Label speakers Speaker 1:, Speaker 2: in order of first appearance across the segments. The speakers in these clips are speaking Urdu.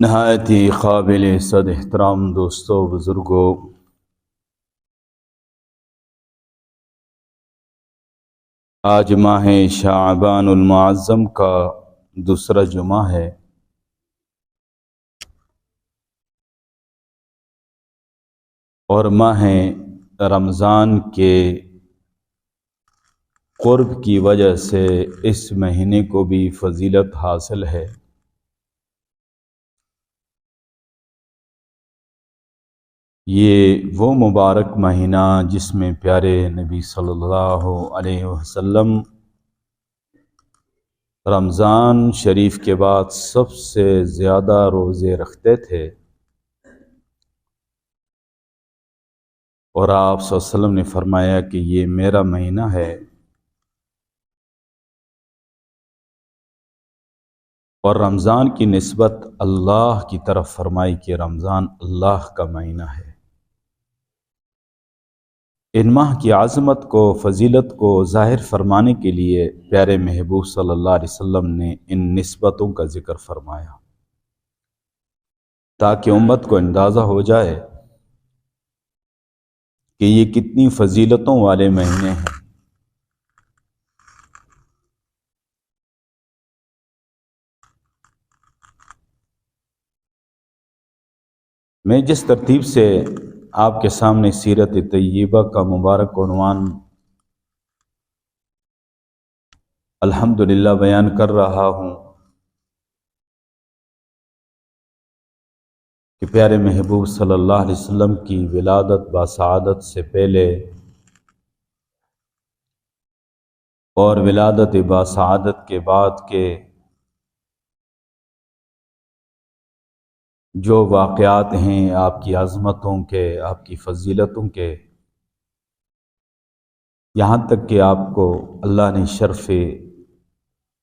Speaker 1: نہایت ہی قابل صد احترام دوستوں بزرگوں، آج ماہ شعبان المعظم کا دوسرا جمعہ ہے اور ماہ رمضان کے قرب کی وجہ سے اس مہینے کو بھی فضیلت حاصل ہے۔ یہ وہ مبارک مہینہ جس میں پیارے نبی صلی اللہ علیہ وسلم رمضان شریف کے بعد سب سے زیادہ روزے رکھتے تھے، اور آپ صلی اللہ علیہ وسلم نے فرمایا کہ یہ میرا مہینہ ہے اور رمضان کی نسبت اللہ کی طرف فرمائی کہ رمضان اللہ کا مہینہ ہے۔ ان ماہ کی عظمت کو، فضیلت کو ظاہر فرمانے کے لیے پیارے محبوب صلی اللہ علیہ وسلم نے ان نسبتوں کا ذکر فرمایا تاکہ امت کو اندازہ ہو جائے کہ یہ کتنی فضیلتوں والے مہینے ہیں۔ میں جس ترتیب سے آپ کے سامنے سیرت طیبہ کا مبارک عنوان الحمدللہ بیان کر رہا ہوں کہ پیارے محبوب صلی اللہ علیہ وسلم کی ولادت باسعادت سے پہلے اور ولادت باسعادت کے بعد کے جو واقعات ہیں آپ کی عظمتوں کے، آپ کی فضیلتوں کے، یہاں تک کہ آپ کو اللہ نے شرف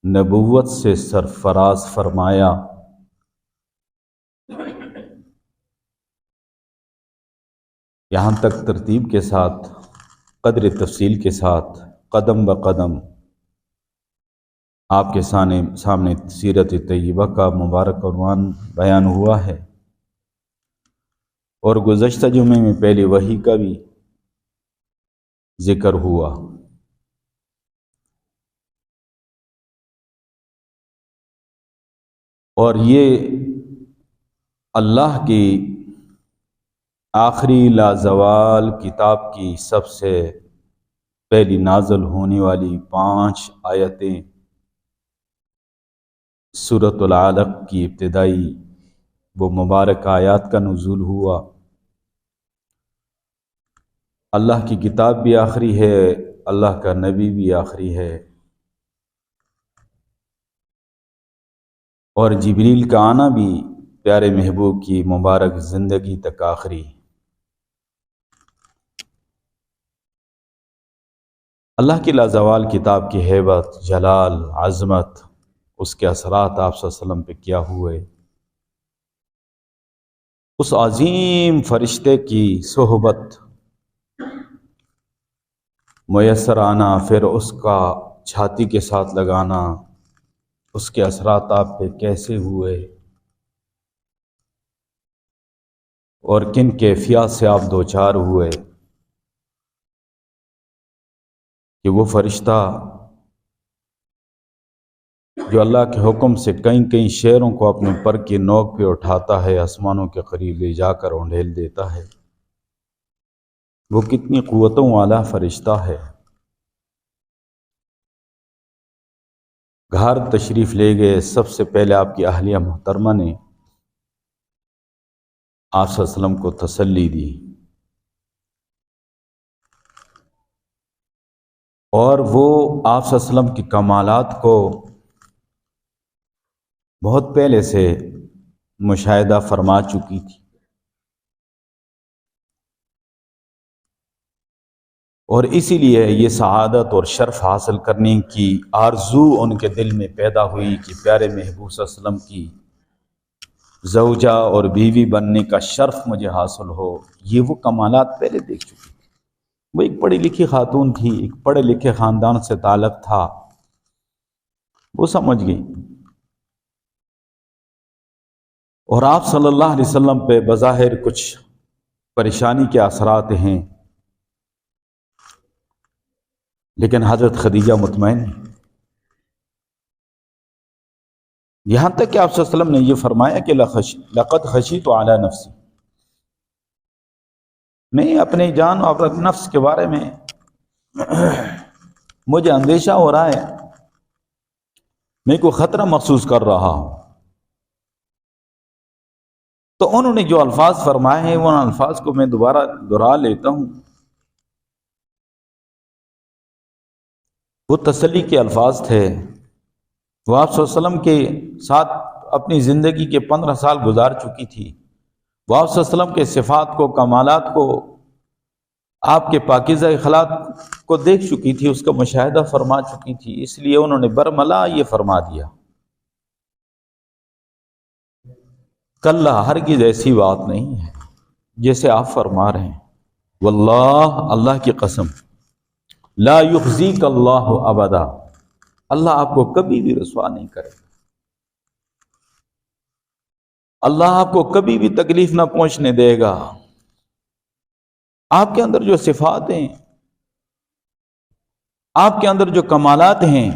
Speaker 1: نبوت سے سرفراز فرمایا، یہاں تک ترتیب کے ساتھ، قدر تفصیل کے ساتھ، قدم بقدم آپ کے سامنے سیرت طیبہ کا مبارک عنوان بیان ہوا ہے، اور گزشتہ جمعے میں پہلی وحی کا بھی ذکر ہوا۔ اور یہ اللہ کی آخری لازوال کتاب کی سب سے پہلی نازل ہونے والی 5 آیتیں سورۃ العلق کی ابتدائی وہ مبارک آیات کا نزول ہوا۔ اللہ کی کتاب بھی آخری ہے، اللہ کا نبی بھی آخری ہے، اور جبریل کا آنا بھی پیارے محبوب کی مبارک زندگی تک آخری۔ اللہ کی لازوال کتاب کی ہیبت، جلال، عظمت، اس کے اثرات آپ صلی اللہ علیہ وسلم پہ کیا ہوئے، اس عظیم فرشتے کی صحبت میسر آنا، پھر اس کا چھاتی کے ساتھ لگانا، اس کے اثرات آپ پہ کیسے ہوئے اور کن کیفیات سے آپ دوچار ہوئے کہ وہ فرشتہ جو اللہ کے حکم سے کئی شعروں کو اپنے پر کی نوک پہ اٹھاتا ہے، آسمانوں کے قریب لے جا کر اونڈھیل دیتا ہے، وہ کتنی قوتوں والا فرشتہ ہے۔ گھر تشریف لے گئے، سب سے پہلے آپ کی اہلیہ محترمہ نے آپ صلی اللہ علیہ وسلم کو تسلی دی، اور وہ آپ صلی اللہ علیہ وسلم کی کمالات کو بہت پہلے سے مشاہدہ فرما چکی تھی، اور اسی لیے یہ سعادت اور شرف حاصل کرنے کی آرزو ان کے دل میں پیدا ہوئی کہ پیارے محبوب صلی اللہ علیہ وسلم کی زوجہ اور بیوی بننے کا شرف مجھے حاصل ہو۔ یہ وہ کمالات پہلے دیکھ چکی تھی، وہ ایک پڑھی لکھی خاتون تھی، ایک پڑھے لکھے خاندان سے تعلق تھا، وہ سمجھ گئی، اور آپ صلی اللہ علیہ وسلم پہ بظاہر کچھ پریشانی کے اثرات ہیں، لیکن حضرت خدیجہ مطمئن ہیں، یہاں تک کہ آپ صلی اللہ علیہ وسلم نے یہ فرمایا کہ لقد خشیت علی نفسی، میں اپنی جان اور اپنے نفس کے بارے میں مجھے اندیشہ ہو رہا ہے، میں کوئی خطرہ محسوس کر رہا ہوں۔ تو انہوں نے جو الفاظ فرمائے ہیں وہ الفاظ کو میں دوبارہ دہرا لیتا ہوں، وہ تسلی کے الفاظ تھے۔ وہ آپ صلی اللہ علیہ وسلم کے ساتھ اپنی زندگی کے 15 سال گزار چکی تھی، وہ آپ صلی اللہ علیہ وسلم کے صفات کو، کمالات کو، آپ کے پاکیزہ اخلاق کو دیکھ چکی تھی، اس کا مشاہدہ فرما چکی تھی، اس لیے انہوں نے برملا یہ فرما دیا، کلا ہرگز ایسی بات نہیں ہے جیسے آپ فرما رہے ہیں، واللہ اللہ کی قسم، لا یخزیک اللہ ابدا، اللہ آپ کو کبھی بھی رسوا نہیں کرے، اللہ آپ کو کبھی بھی تکلیف نہ پہنچنے دے گا۔ آپ کے اندر جو صفات ہیں، آپ کے اندر جو کمالات ہیں،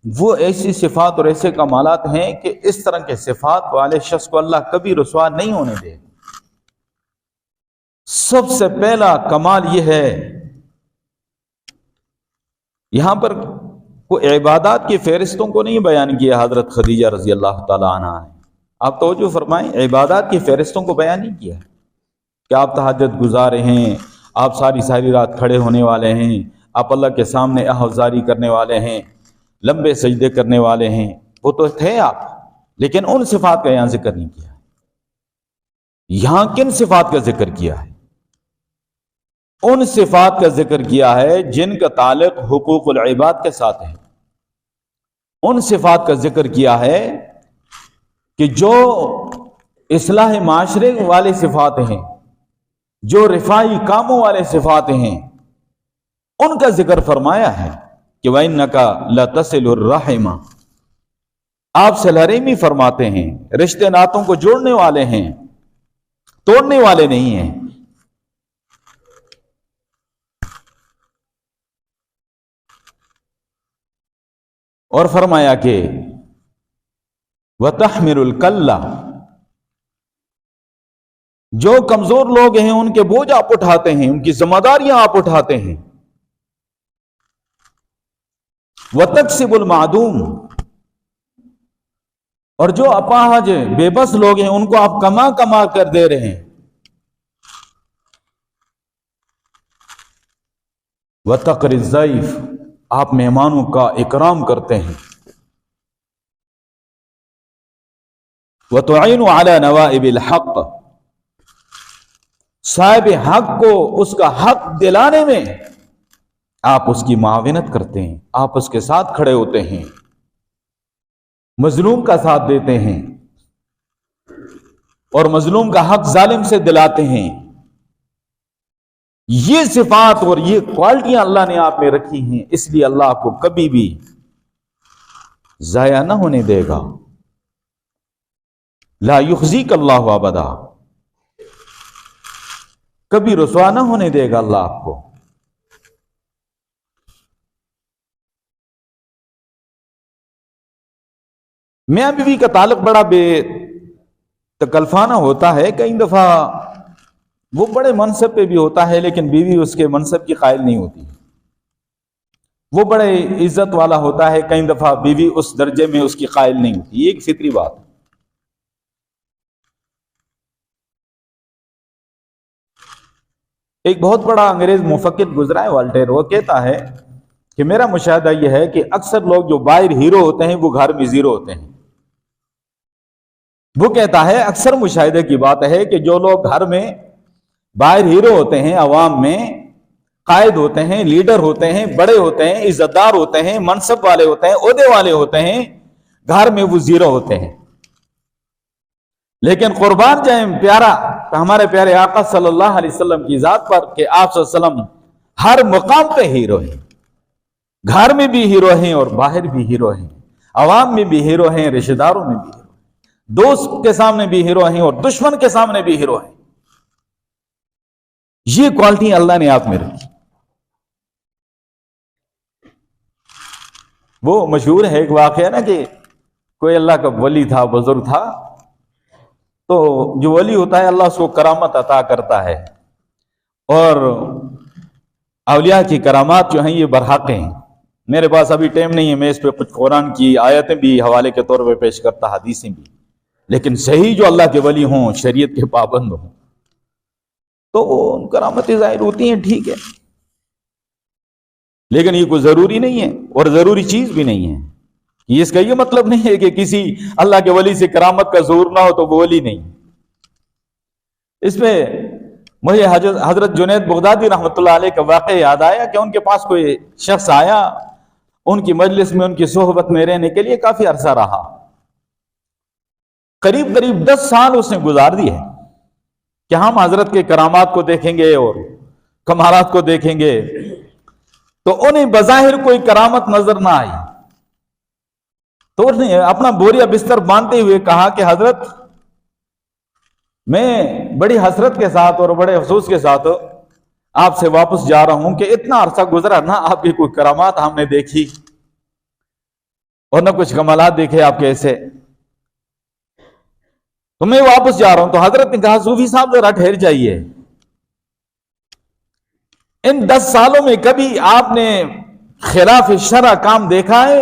Speaker 1: وہ ایسی صفات اور ایسے کمالات ہیں کہ اس طرح کے صفات والے شخص کو اللہ کبھی رسوا نہیں ہونے دے گا۔ سب سے پہلا کمال یہ ہے، یہاں پر کوئی عبادات کی فہرستوں کو نہیں بیان کیا حضرت خدیجہ رضی اللہ تعالی عنہ نے، آپ توجہ فرمائیں، عبادات کی فہرستوں کو بیان نہیں کیا کہ آپ تہجد گزارے ہیں، آپ ساری رات کھڑے ہونے والے ہیں، آپ اللہ کے سامنے احوذاری کرنے والے ہیں، لمبے سجدے کرنے والے ہیں، وہ تو تھے آپ، لیکن ان صفات کا یہاں ذکر نہیں کیا۔ یہاں کن صفات کا ذکر کیا ہے؟ ان صفات کا ذکر کیا ہے جن کا تعلق حقوق العباد کے ساتھ ہے، ان صفات کا ذکر کیا ہے کہ جو اصلاح معاشرے والے صفات ہیں، جو رفاعی کاموں والے صفات ہیں، ان کا ذکر فرمایا ہے کہ وَإِنَّكَ لَتَصِلُ الرَّحِمَ، آپ صلہ رحمی فرماتے ہیں، رشتے ناتوں کو جوڑنے والے ہیں، توڑنے والے نہیں ہیں۔ اور فرمایا کہ وَتَحْمِلُ الْكَلَّ، جو کمزور لوگ ہیں ان کے بوجھ آپ اٹھاتے ہیں، ان کی ذمہ داریاں آپ اٹھاتے ہیں۔ وَتَكْسِبُ الْمَعْدُومَ، اور جو اپاہج بے بس لوگ ہیں ان کو آپ کما کما کر دے رہے ہیں۔ وَتَقْرِي الضَّيْفَ، آپ مہمانوں کا اکرام کرتے ہیں۔ وَتُعِينُ عَلَى نَوَائِبِ الْحَقِّ، صاحب حق کو اس کا حق دلانے میں آپ اس کی معاونت کرتے ہیں، آپ اس کے ساتھ کھڑے ہوتے ہیں، مظلوم کا ساتھ دیتے ہیں اور مظلوم کا حق ظالم سے دلاتے ہیں۔ یہ صفات اور یہ کوالٹیاں اللہ نے آپ میں رکھی ہیں، اس لیے اللہ آپ کو کبھی بھی ضائع نہ ہونے دے گا۔ لا یخزیک اللہ ابدا، کبھی رسوا نہ ہونے دے گا اللہ آپ کو۔ میاں بیوی کا تعلق بڑا بے تکلفانہ ہوتا ہے، کئی دفعہ وہ بڑے منصب پہ بھی ہوتا ہے لیکن بیوی اس کے منصب کی قائل نہیں ہوتی، وہ بڑے عزت والا ہوتا ہے، کئی دفعہ بیوی اس درجے میں اس کی قائل نہیں ہوتی، یہ ایک فطری بات ہے۔ ایک بہت بڑا انگریز مفکر گزرا ہے والٹیر، وہ کہتا ہے کہ میرا مشاہدہ یہ ہے کہ اکثر لوگ جو باہر ہیرو ہوتے ہیں وہ گھر میں زیرو ہوتے ہیں۔ وہ کہتا ہے اکثر مشاہدے کی بات ہے کہ جو لوگ گھر میں باہر ہیرو ہوتے ہیں، عوام میں قائد ہوتے ہیں، لیڈر ہوتے ہیں، بڑے ہوتے ہیں، عزت دار ہوتے ہیں، منصب والے ہوتے ہیں، عہدے والے ہوتے ہیں، گھر میں وہ زیرو ہوتے ہیں۔ لیکن قربان جائیں پیارا ہمارے پیارے آقا صلی اللہ علیہ وسلم کی ذات پر کہ آپ صلی اللہ علیہ وسلم ہر مقام پہ ہیرو ہیں، گھر میں بھی ہیرو ہیں اور باہر بھی ہیرو ہیں، عوام میں بھی ہیرو ہیں، رشتہ داروں میں بھی ہیرو ہیں۔ دوست کے سامنے بھی ہیرو ہیں اور دشمن کے سامنے بھی ہیرو ہیں. یہ کوالٹی اللہ نے آپ میں رکھی. وہ مشہور ہے ایک واقعہ نا کہ کوئی اللہ کا ولی تھا, بزرگ تھا, تو جو ولی ہوتا ہے اللہ اس کو کرامت عطا کرتا ہے, اور اولیاء کی کرامات جو ہیں یہ برحق ہیں. میرے پاس ابھی ٹائم نہیں ہے, میں اس پہ کچھ قرآن کی آیتیں بھی حوالے کے طور پہ پیش کرتا, حدیثیں بھی, لیکن صحیح جو اللہ کے ولی ہوں, شریعت کے پابند ہوں, تو وہ کرامتیں ظاہر ہوتی ہیں, ٹھیک ہے, لیکن یہ کوئی ضروری نہیں ہے اور ضروری چیز بھی نہیں ہے. اس کا یہ مطلب نہیں ہے کہ کسی اللہ کے ولی سے کرامت کا ظہور نہ ہو تو وہ ولی نہیں. اس پہ مجھے حضرت جنید بغدادی رحمۃ اللہ علیہ کا واقعہ یاد آیا کہ ان کے پاس کوئی شخص آیا, ان کی مجلس میں, ان کی صحبت میں رہنے کے لیے کافی عرصہ رہا. قریب 10 سال اس نے گزار دیے کہ ہم حضرت کے کرامات کو دیکھیں گے اور کمالات کو دیکھیں گے, تو انہیں بظاہر کوئی کرامت نظر نہ آئی. تو اس نے اپنا بوریا بستر باندھتے ہوئے کہا کہ حضرت, میں بڑی حسرت کے ساتھ اور بڑے افسوس کے ساتھ آپ سے واپس جا رہا ہوں کہ اتنا عرصہ گزرا, نہ آپ کی کوئی کرامات ہم نے دیکھی اور نہ کچھ کمالات دیکھے آپ کے ایسے, تو میں واپس جا رہا ہوں. تو حضرت نے کہا صوفی صاحب ذرا ٹھہر جائیے, ان 10 سالوں میں کبھی آپ نے خلاف شرع کام دیکھا ہے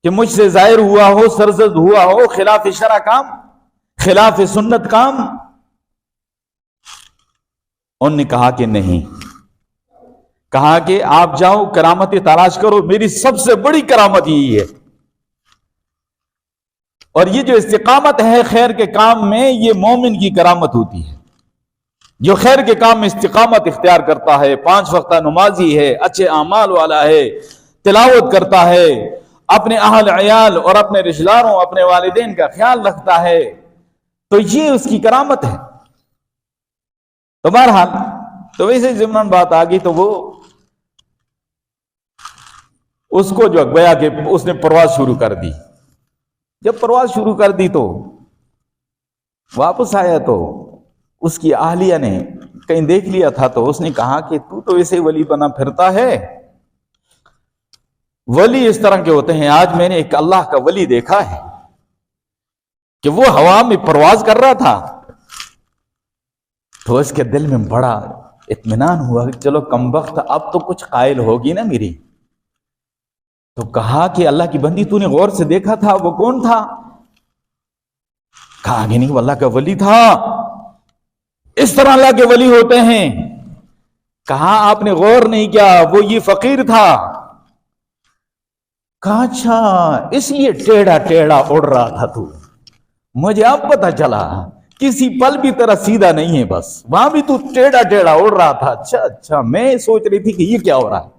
Speaker 1: کہ مجھ سے ظاہر ہوا ہو, سرزد ہوا ہو, خلاف شرع کام, خلاف سنت کام؟ انہوں نے کہا کہ نہیں. کہا کہ آپ جاؤ کرامت تلاش کرو, میری سب سے بڑی کرامت یہی ہے. اور یہ جو استقامت ہے خیر کے کام میں, یہ مومن کی کرامت ہوتی ہے. جو خیر کے کام میں استقامت اختیار کرتا ہے, 5 وقتہ نمازی ہے, اچھے اعمال والا ہے, تلاوت کرتا ہے, اپنے اہل عیال اور اپنے رشتہ داروں, اپنے والدین کا خیال رکھتا ہے, تو یہ اس کی کرامت ہے. تو بہرحال تو ویسے ضمن بات آ گئی, تو وہ اس کو جو گویا کہ اس نے پرواز شروع کر دی. جب پرواز شروع کر دی تو واپس آیا تو اس کی اہلیہ نے کہیں دیکھ لیا تھا, تو اس نے کہا کہ تو ایسے ولی بنا پھرتا ہے, ولی اس طرح کے ہوتے ہیں. آج میں نے ایک اللہ کا ولی دیکھا ہے کہ وہ ہوا میں پرواز کر رہا تھا, تو اس کے دل میں بڑا اطمینان ہوا کہ چلو کم وقت اب تو کچھ قائل ہوگی نا میری. تو کہا کہ اللہ کی بندی تو نے غور سے دیکھا تھا, وہ کون تھا؟ کہا کہ نہیں, وہ اللہ کا ولی تھا. اس طرح اللہ کے ولی ہوتے ہیں. کہا آپ نے غور نہیں کیا, وہ یہ فقیر تھا. کہا اچھا اس لیے ٹیڑھا ٹیڑھا اڑ رہا تھا تو, مجھے اب پتا چلا کسی پل بھی تیرا سیدھا نہیں ہے, بس وہاں بھی تو ٹیڑھا ٹیڑھا اڑ رہا تھا. اچھا میں سوچ رہی تھی کہ یہ کیا ہو رہا ہے.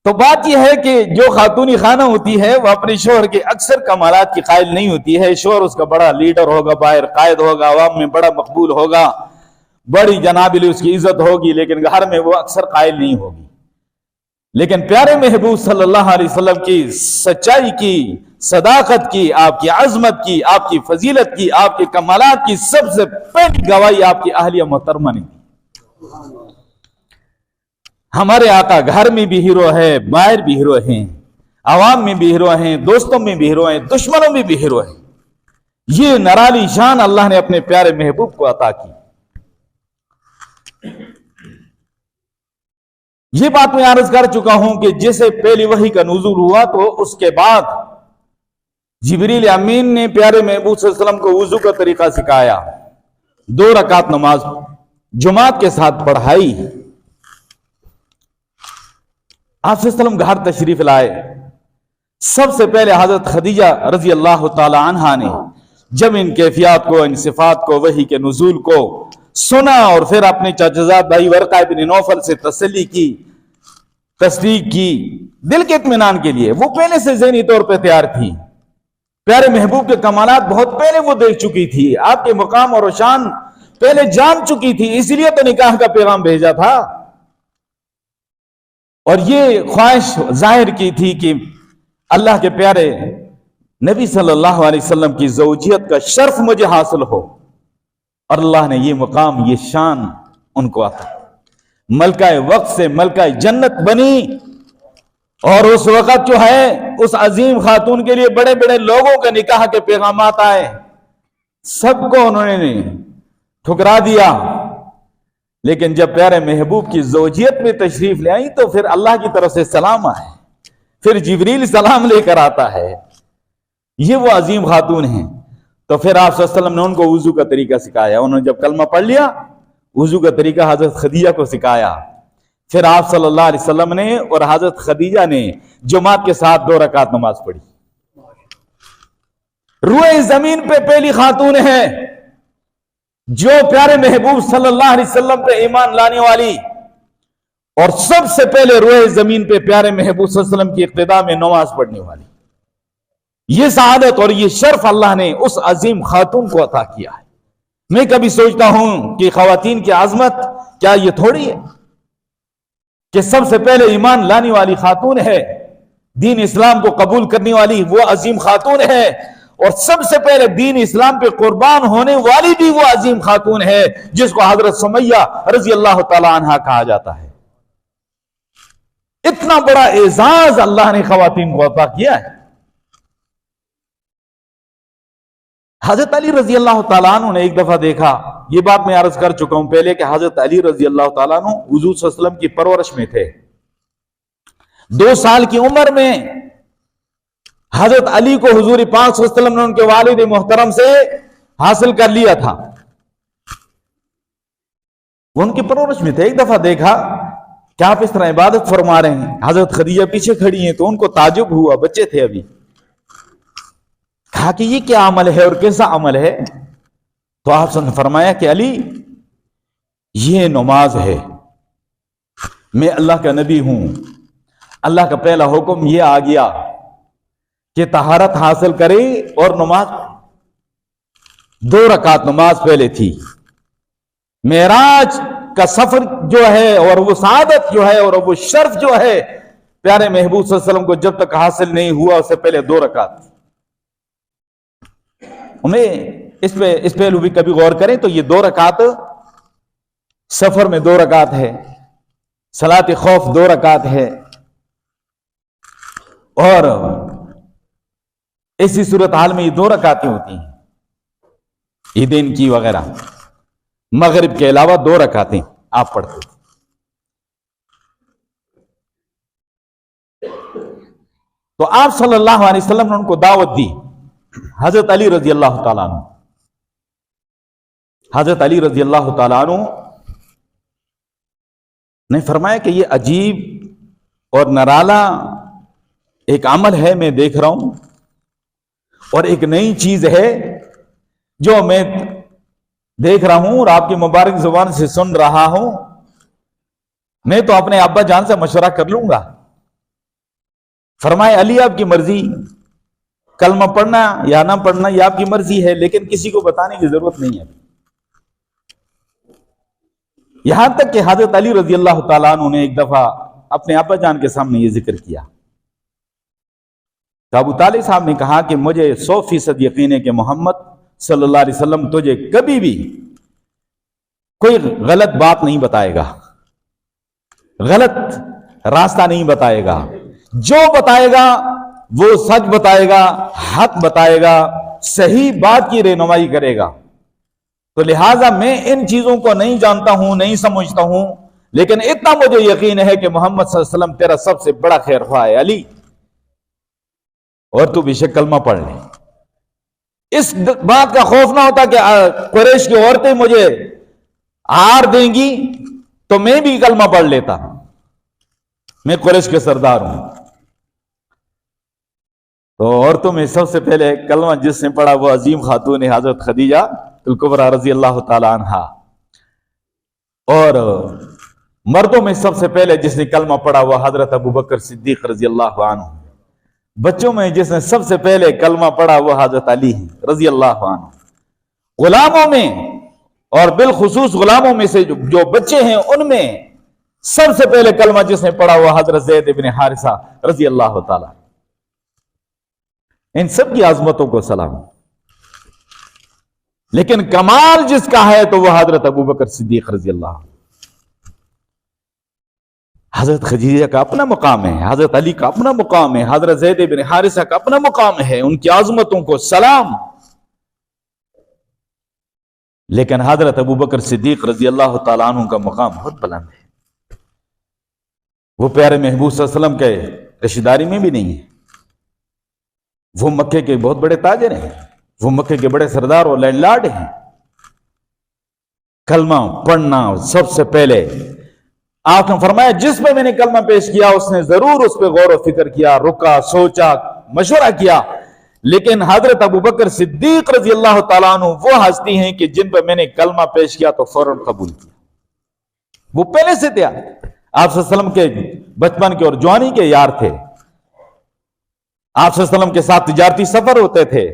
Speaker 1: تو بات یہ ہے کہ جو خاتونی خانہ ہوتی ہے وہ اپنے شوہر کے اکثر کمالات کی قائل نہیں ہوتی ہے. شوہر اس کا بڑا لیڈر ہوگا, باہر قائد ہوگا, عوام میں بڑا مقبول ہوگا, بڑی جنابلی اس کی عزت ہوگی, لیکن گھر میں وہ اکثر قائل نہیں ہوگی. لیکن پیارے محبوب صلی اللہ علیہ وسلم کی سچائی کی, صداقت کی, آپ کی عظمت کی, آپ کی فضیلت کی, آپ کے کمالات کی سب سے پہلی گواہی آپ کی اہلیہ محترمہ نے دی. ہمارے آقا گھر میں بھی ہیرو ہے, باہر بھی ہیرو ہیں, عوام میں بھی ہیرو ہیں, دوستوں میں بھی ہیرو ہیں, دشمنوں میں بھی ہیرو ہیں. یہ نرالی شان اللہ نے اپنے پیارے محبوب کو عطا کی. یہ بات میں عرض کر چکا ہوں کہ جیسے پہلی وحی کا نزول ہوا تو اس کے بعد جبریل امین نے پیارے محبوب صلی اللہ علیہ وسلم کو وضو کا طریقہ سکھایا, 2 رکعت نماز جماعت کے ساتھ پڑھائی. آپ صلی اللہ علیہ وسلم گھر تشریف لائے. سب سے پہلے حضرت خدیجہ رضی اللہ تعالی عنہا نے جب ان کیفیات کو, ان صفات کو, وحی کے نزول کو سنا اور پھر اپنے چچزاد بھائی ورقہ بن نوفل سے تسلی کی, تصدیق کی, دل کے اطمینان کے لیے. وہ پہلے سے ذہنی طور پہ تیار تھی, پیارے محبوب کے کمالات بہت پہلے وہ دیکھ چکی تھی, آپ کے مقام اور شان پہلے جان چکی تھی, اس لیے تو نکاح کا پیغام بھیجا تھا. اور یہ خواہش ظاہر کی تھی کہ اللہ کے پیارے نبی صلی اللہ علیہ وسلم کی زوجیت کا شرف مجھے حاصل ہو، اور اللہ نے یہ مقام، یہ شان ان کو عطا، ملکہ وقت سے ملکہ جنت بنی۔ اور اس وقت جو ہے اس عظیم خاتون کے لیے بڑے بڑے لوگوں کے نکاح کے پیغامات آئے، سب کو انہوں نے ٹھکرا دیا، لیکن جب پیارے محبوب کی زوجیت میں تشریف لے آئی تو پھر اللہ کی طرف سے سلام آئے، پھر جبریل سلام لے کر آتا ہے، یہ وہ عظیم خاتون ہیں۔ تو پھر آپ صلی اللہ علیہ وسلم نے ان کو وضو کا طریقہ سکھایا، انہوں نے جب کلمہ پڑھ لیا وضو کا طریقہ حضرت خدیجہ کو سکھایا، پھر آپ صلی اللہ علیہ وسلم نے اور حضرت خدیجہ نے جماعت کے ساتھ 2 رکعت نماز پڑھی۔ روئے زمین پہ پہلی خاتون ہے جو پیارے محبوب صلی اللہ علیہ وسلم پہ ایمان لانے والی، اور سب سے پہلے روئے زمین پہ پیارے محبوب صلی اللہ علیہ وسلم کی اقتداء میں نماز پڑھنے والی، یہ سعادت اور یہ شرف اللہ نے اس عظیم خاتون کو عطا کیا ہے۔ میں کبھی سوچتا ہوں کہ خواتین کی عظمت کیا یہ تھوڑی ہے کہ سب سے پہلے ایمان لانے والی خاتون ہے، دین اسلام کو قبول کرنے والی وہ عظیم خاتون ہے، اور سب سے پہلے دین اسلام پہ قربان ہونے والی بھی وہ عظیم خاتون ہے جس کو حضرت سمیہ رضی اللہ تعالی عنہا کہا جاتا ہے۔ اتنا بڑا اعزاز اللہ نے خواتین کو عطا کیا ہے۔ حضرت علی رضی اللہ تعالیٰ عنہ نے ایک دفعہ دیکھا، یہ بات میں عرض کر چکا ہوں پہلے کہ حضرت علی رضی اللہ تعالیٰ عنہ حضور صلی اللہ علیہ وسلم کی پرورش میں تھے۔ 2 سال کی عمر میں حضرت علی کو حضور پاک صلی اللہ علیہ وسلم نے ان کے والد محترم سے حاصل کر لیا تھا، وہ ان کی پرورش میں تھے۔ ایک دفعہ دیکھا کہ آپ اس طرح عبادت فرما رہے ہیں، حضرت خدیجہ پیچھے کھڑی ہیں، تو ان کو تعجب ہوا، بچے تھے ابھی، کہا کہ یہ کیا عمل ہے اور کیسا عمل ہے؟ تو آپ نے فرمایا کہ علی یہ نماز ہے، میں اللہ کا نبی ہوں، اللہ کا پہلا حکم یہ آ گیا کہ طہارت حاصل کرے اور نماز، 2 رکعت نماز پہلے تھی۔ معراج کا سفر جو ہے اور وہ سعادت جو ہے اور وہ شرف جو ہے پیارے محبوب صلی اللہ علیہ وسلم کو جب تک حاصل نہیں ہوا اس سے پہلے 2 رکعت۔ انہیں اس پہلو بھی کبھی غور کریں تو یہ 2 رکعت سفر میں 2 رکعت ہے، صلاۃ خوف 2 رکعت ہے، اور ایسی صورتحال میں یہ 2 رکعتیں ہوتی ہیں، عیدین کی وغیرہ، مغرب کے علاوہ 2 رکعتیں آپ پڑھتے ہیں۔ تو آپ صلی اللہ علیہ وسلم نے ان کو دعوت دی۔ حضرت علی رضی اللہ تعالیٰ عنہ، حضرت علی رضی اللہ تعالیٰ عنہ نے فرمایا کہ یہ عجیب اور نرالا ایک عمل ہے، میں دیکھ رہا ہوں، اور ایک نئی چیز ہے جو میں دیکھ رہا ہوں اور آپ کی مبارک زبان سے سن رہا ہوں۔ میں تو اپنے ابا جان سے مشورہ کر لوں گا۔ فرمائے علی آپ کی مرضی، کلمہ پڑھنا یا نہ پڑھنا یہ آپ کی مرضی ہے، لیکن کسی کو بتانے کی ضرورت نہیں ہے۔ یہاں تک کہ حضرت علی رضی اللہ تعالیٰ عنہ نے ایک دفعہ اپنے ابا جان کے سامنے یہ ذکر کیا، تو ابو طالب صاحب نے کہا کہ مجھے 100% یقین ہے کہ محمد صلی اللہ علیہ وسلم تجھے کبھی بھی کوئی غلط بات نہیں بتائے گا، غلط راستہ نہیں بتائے گا، جو بتائے گا وہ سچ بتائے گا، حق بتائے گا، صحیح بات کی رہنمائی کرے گا۔ تو لہٰذا میں ان چیزوں کو نہیں جانتا ہوں، نہیں سمجھتا ہوں، لیکن اتنا مجھے یقین ہے کہ محمد صلی اللہ علیہ وسلم تیرا سب سے بڑا خیر خواہ ہے علی، اور تو بے شک کلمہ پڑھ لے۔ اس بات کا خوف نہ ہوتا کہ قریش کی عورتیں مجھے آر دیں گی تو میں بھی کلمہ پڑھ لیتا، میں قریش کے سردار ہوں۔ تو عورتوں میں سب سے پہلے کلمہ جس نے پڑھا وہ عظیم خاتون حضرت خدیجہ الکبریٰ رضی اللہ تعالی عنہا، اور مردوں میں سب سے پہلے جس نے کلمہ پڑھا وہ حضرت ابوبکر صدیق رضی اللہ عنہ، بچوں میں جس نے سب سے پہلے کلمہ پڑھا وہ حضرت علی رضی اللہ عنہ، غلاموں میں اور بالخصوص غلاموں میں سے جو بچے ہیں ان میں سب سے پہلے کلمہ جس نے پڑھا وہ حضرت زید بن حارثہ رضی اللہ تعالی۔ ان سب کی عظمتوں کو سلام. لیکن کمال جس کا ہے تو وہ حضرت ابوبکر صدیق رضی اللہ عنہ. حضرت خدیجہ کا اپنا مقام ہے، حضرت علی کا اپنا مقام ہے، حضرت زید بن حارثہ کا اپنا مقام ہے، ان کی عظمتوں کو سلام. لیکن حضرت ابوبکر صدیق رضی اللہ تعالیٰ عنہ کا مقام بہت بلند ہے. وہ پیارے محبوب صلی اللہ علیہ وسلم کے رشتہ داری میں بھی نہیں ہے. وہ مکے کے بہت بڑے تاجر ہیں، وہ مکے کے بڑے سردار اور لینڈ لارڈ ہیں. کلمہ پڑھنا سب سے پہلے آپ نے فرمایا جس پہ میں نے کلمہ پیش کیا اس نے ضرور اس پہ غور و فکر کیا، رکا، سوچا، مشورہ کیا. لیکن حضرت ابوبکر صدیق رضی اللہ تعالیٰ عنہ وہ ہستی ہیں کہ جن پہ میں نے کلمہ پیش کیا تو فوراً قبول کیا. وہ پہلے سے تھے، آپ صلی اللہ علیہ وسلم کے بچپن کے اور جوانی کے یار تھے. آپ صلی اللہ علیہ وسلم کے ساتھ تجارتی سفر ہوتے تھے.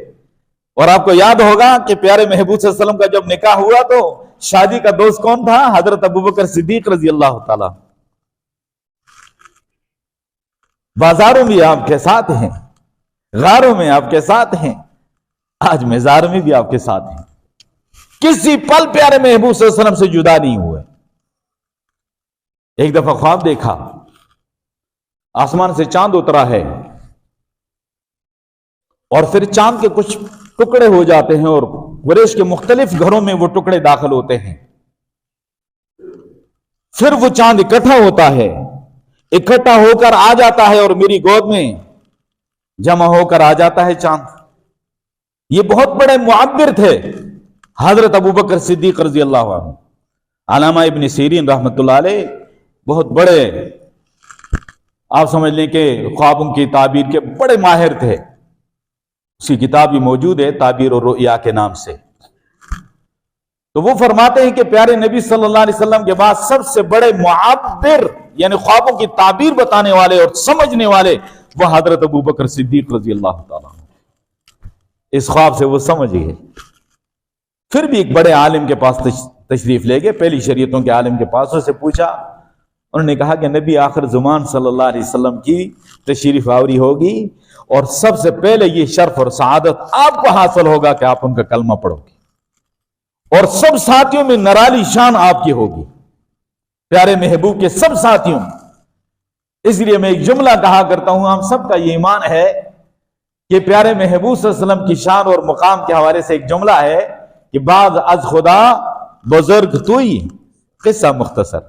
Speaker 1: اور آپ کو یاد ہوگا کہ پیارے محبوب صلی اللہ علیہ وسلم کا جب نکاح ہوا تو شادی کا دوست کون تھا؟ حضرت ابوبکر صدیق رضی اللہ تعالیٰ. بازاروں میں آپ کے ساتھ ہیں، غاروں میں آپ کے ساتھ ہیں، آج مزار میں بھی آپ کے ساتھ ہیں. کسی پل پیارے محبوب صلی اللہ علیہ وسلم سے جدا نہیں ہوئے. ایک دفعہ خواب دیکھا، آسمان سے چاند اترا ہے اور پھر چاند کے کچھ ٹکڑے ہو جاتے ہیں اور قریش کے مختلف گھروں میں وہ ٹکڑے داخل ہوتے ہیں. پھر وہ چاند اکٹھا ہوتا ہے، اکٹھا ہو کر آ جاتا ہے اور میری گود میں جمع ہو کر آ جاتا ہے چاند. یہ بہت بڑے معبر تھے حضرت ابوبکر صدیق رضی اللہ عنہ. علامہ ابن سیرین رحمت اللہ علیہ بہت بڑے، آپ سمجھ لیں کہ خوابوں کی تعبیر کے بڑے ماہر تھے. اس کی کتاب بھی موجود ہے تعبیر اور رؤیا کے نام سے. تو وہ فرماتے ہیں کہ پیارے نبی صلی اللہ علیہ وسلم کے بعد سب سے بڑے معبر یعنی خوابوں کی تعبیر بتانے والے اور سمجھنے والے وہ حضرت ابوبکر صدیق رضی اللہ تعالیٰ. اس خواب سے وہ سمجھ گئے. پھر بھی ایک بڑے عالم کے پاس تشریف لے گئے، پہلی شریعتوں کے عالم کے پاس. اس سے پوچھا، انہوں نے کہا کہ نبی آخر زمان صلی اللہ علیہ وسلم کی تشریف آوری ہوگی اور سب سے پہلے یہ شرف اور سعادت آپ کو حاصل ہوگا کہ آپ ان کا کلمہ پڑھو گے اور سب ساتھیوں میں نرالی شان آپ کی ہوگی، پیارے محبوب کے سب ساتھیوں. اس لیے میں ایک جملہ کہا کرتا ہوں، ہم سب کا یہ ایمان ہے کہ پیارے محبوب صلی اللہ علیہ وسلم کی شان اور مقام کے حوالے سے ایک جملہ ہے کہ بعض از خدا بزرگ توئی قصہ مختصر.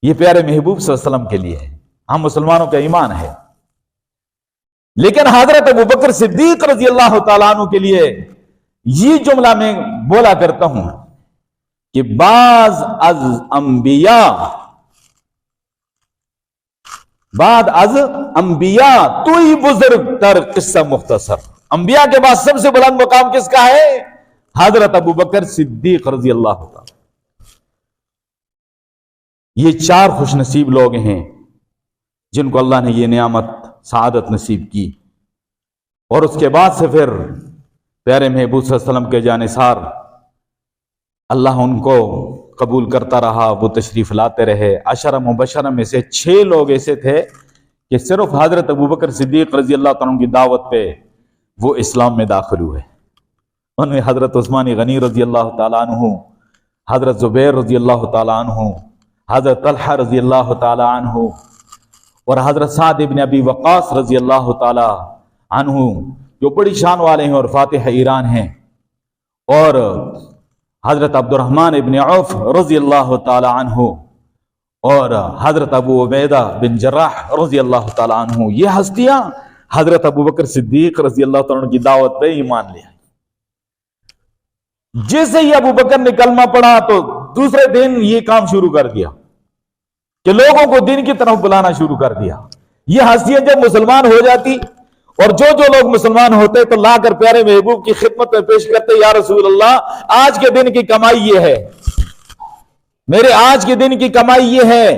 Speaker 1: یہ پیارے محبوب صلی اللہ علیہ وسلم کے لیے ہے، ہم مسلمانوں کا ایمان ہے. لیکن حضرت ابوبکر صدیق رضی اللہ تعالیٰ عنہ کے لیے یہ جملہ میں بولا کرتا ہوں کہ بعض از انبیاء تو ہی بزرگ تر قصہ مختصر. انبیاء کے بعد سب سے بلند مقام کس کا ہے؟ حضرت ابوبکر صدیق رضی اللہ تعالیٰ. یہ چار خوش نصیب لوگ ہیں جن کو اللہ نے یہ نعمت سعادت نصیب کی. اور اس کے بعد سے پھر پیارے محبوب صلی اللہ علیہ وسلم کے جانثار اللہ ان کو قبول کرتا رہا، وہ تشریف لاتے رہے. عشرہ مبشرہ میں سے 6 لوگ ایسے تھے کہ صرف حضرت ابوبکر صدیق رضی اللہ تعالیٰ کی دعوت پہ وہ اسلام میں داخل ہوئے. ان میں حضرت عثمان غنی رضی اللہ تعالیٰ عنہ، حضرت زبیر رضی اللہ تعالیٰ عنہ، حضرت طلحہ رضی اللہ تعالیٰ عنہ اور حضرت سعد ابن ابی وقاص رضی اللہ تعالیٰ عنہ جو بڑی شان والے ہیں اور فاتح ایران ہیں، اور حضرت عبد الرحمن ابن عوف رضی اللہ تعالیٰ عنہ اور حضرت ابو عبیدہ بن جراح رضی اللہ تعالیٰ عنہ. یہ ہستیاں حضرت ابوبکر صدیق رضی اللہ تعالیٰ عنہ کی دعوت پہ ایمان لے آئی. جیسے ہی ابوبکر نے کلمہ پڑھا تو دوسرے دن یہ کام شروع کر دیا کہ لوگوں کو دین کی طرف بلانا شروع کر دیا. یہ ہستیاں جب مسلمان ہو جاتی اور جو لوگ مسلمان ہوتے تو لا کر پیارے محبوب کی خدمت میں پیش کرتے، یا رسول اللہ آج کے دن کی کمائی یہ ہے، میرے آج کے دن کی کمائی یہ ہے.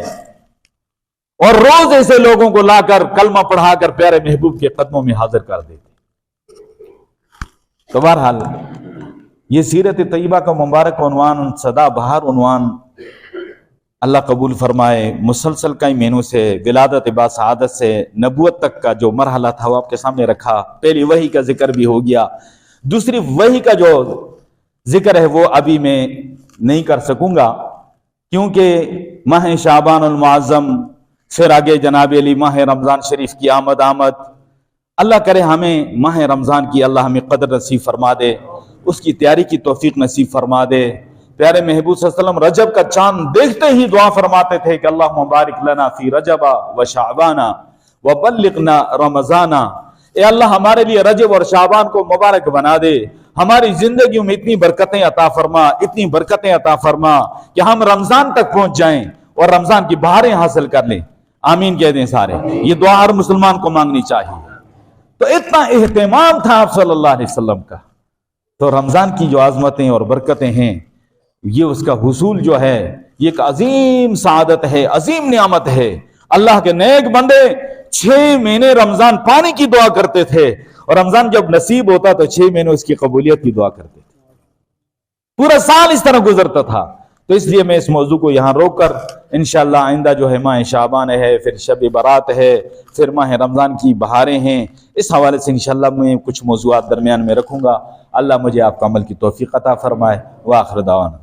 Speaker 1: اور روز ایسے لوگوں کو لا کر کلمہ پڑھا کر پیارے محبوب کے قدموں میں حاضر کر دیتے. تو بہرحال یہ سیرت طیبہ کا مبارک عنوان، سدا بہار عنوان اللہ قبول فرمائے۔ مسلسل کئی مہینوں سے ولادت با سعادت سے نبوت تک کا جو مرحلہ تھا وہ آپ کے سامنے رکھا۔ پہلی وحی کا ذکر بھی ہو گیا، دوسری وحی کا جو ذکر ہے وہ ابھی میں نہیں کر سکوں گا، کیونکہ ماہ شعبان المعظم، پھر آگے جناب علی ماہ رمضان شریف کی آمد۔ اللہ کرے ہمیں ماہ رمضان کی اللہ ہمیں قدر نصیب فرما دے، اس کی تیاری کی توفیق نصیب فرما دے۔ پیارے محبوب صلی اللہ علیہ وسلم رجب کا چاند دیکھتے ہی دعا فرماتے تھے کہ اللہم بارک لنا فی رجب و شعبان و بلغنا رمضان۔ اے اللہ ہمارے لیے رجب اور شعبان کو مبارک بنا دے، ہماری زندگیوں میں اتنی برکتیں عطا فرما، اتنی برکتیں عطا فرما کہ ہم رمضان تک پہنچ جائیں اور رمضان کی بہاریں حاصل کر لیں۔ آمین کہہ دیں سارے، یہ دعا ہر مسلمان کو مانگنی چاہیے۔ تو اتنا اہتمام تھا آپ صلی اللہ علیہ وسلم کا، تو رمضان کی جو عظمتیں اور برکتیں ہیں، یہ اس کا حصول جو ہے یہ ایک عظیم سعادت ہے، عظیم نعمت ہے۔ اللہ کے نیک بندے 6 مہینے رمضان پانے کی دعا کرتے تھے، اور رمضان جب نصیب ہوتا تو 6 مہینے اس کی قبولیت کی دعا کرتے تھے، پورا سال اس طرح گزرتا تھا۔ تو اس لیے میں اس موضوع کو یہاں روک کر انشاءاللہ آئندہ جو ہے ماہ شعبان ہے، پھر شب برات ہے، پھر ماہ رمضان کی بہاریں ہیں، اس حوالے سے انشاءاللہ میں کچھ موضوعات درمیان میں رکھوں گا۔ اللہ مجھے آپ کا عمل کی توفیق عطا فرمائے۔ وآخر دعوانا